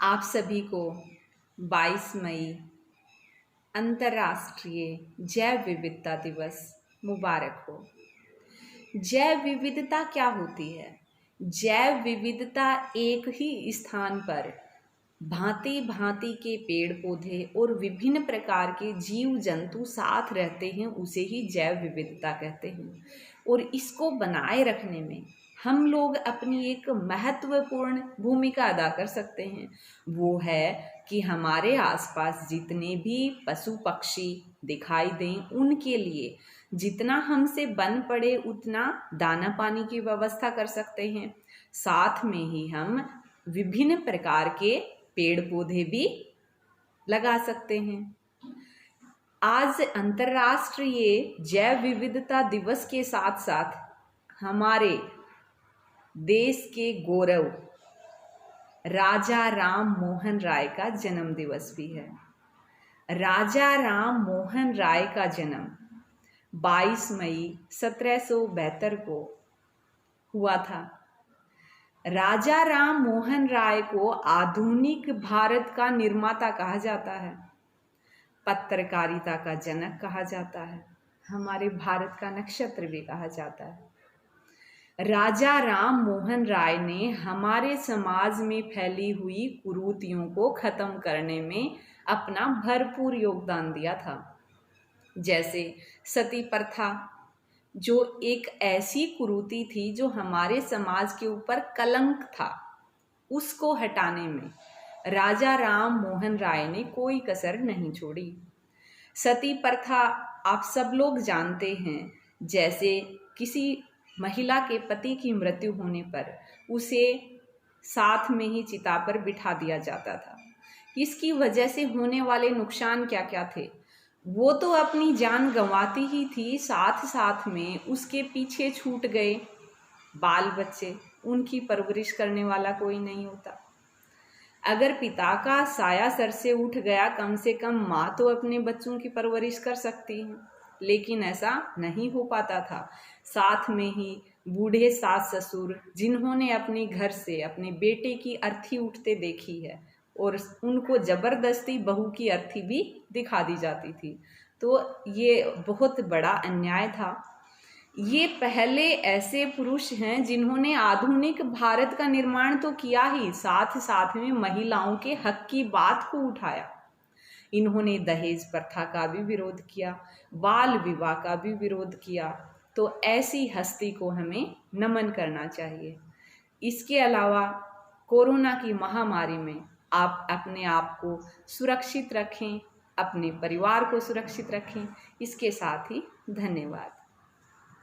आप सभी को 22 मई अंतर्राष्ट्रीय जैव विविधता दिवस मुबारक हो। जैव विविधता क्या होती है? जैव विविधता एक ही स्थान पर भांति भांति के पेड़ पौधे और विभिन्न प्रकार के जीव जंतु साथ रहते हैं, उसे ही जैव विविधता कहते हैं। और इसको बनाए रखने में हम लोग अपनी एक महत्वपूर्ण भूमिका अदा कर सकते हैं। वो है कि हमारे आसपास जितने भी पशु पक्षी दिखाई दें, उनके लिए जितना हमसे बन पड़े उतना दाना पानी की व्यवस्था कर सकते हैं। साथ में ही हम विभिन्न प्रकार के पेड़ पौधे भी लगा सकते हैं। आज अंतर्राष्ट्रीय जैव विविधता दिवस के साथ साथ हमारे देश के गौरव राजा राम मोहन राय का जन्म दिवस भी है। राजा राम मोहन राय का जन्म 22 मई 1772 को हुआ था। राजा राम मोहन राय को आधुनिक भारत का निर्माता कहा जाता है, पत्रकारिता का जनक कहा जाता है, हमारे भारत का नक्षत्र भी कहा जाता है। राजा राम मोहन राय ने हमारे समाज में फैली हुई कुरीतियों को खत्म करने में अपना भरपूर योगदान दिया था। जैसे सती प्रथा, जो एक ऐसी कुरीति थी जो हमारे समाज के ऊपर कलंक था, उसको हटाने में राजा राम मोहन राय ने कोई कसर नहीं छोड़ी। सती प्रथा आप सब लोग जानते हैं, जैसे किसी महिला के पति की मृत्यु होने पर उसे साथ में ही चिता पर बिठा दिया जाता था। इसकी वजह से होने वाले नुकसान क्या क्या थे? वो तो अपनी जान गंवाती ही थी, साथ साथ में उसके पीछे छूट गए बाल बच्चे, उनकी परवरिश करने वाला कोई नहीं होता। अगर पिता का साया सर से उठ गया, कम से कम माँ तो अपने बच्चों की परवरिश कर सकती है, लेकिन ऐसा नहीं हो पाता था। साथ में ही बूढ़े सास ससुर, जिन्होंने अपने घर से अपने बेटे की अर्थी उठते देखी है और उनको जबरदस्ती बहू की अर्थी भी दिखा दी जाती थी, तो ये बहुत बड़ा अन्याय था। ये पहले ऐसे पुरुष हैं जिन्होंने आधुनिक भारत का निर्माण तो किया ही, साथ साथ में महिलाओं के हक की बात को उठाया। इन्होंने दहेज प्रथा का भी विरोध किया, बाल विवाह का भी विरोध किया। तो ऐसी हस्ती को हमें नमन करना चाहिए। इसके अलावा कोरोना की महामारी में आप अपने आप को सुरक्षित रखें, अपने परिवार को सुरक्षित रखें। इसके साथ ही धन्यवाद।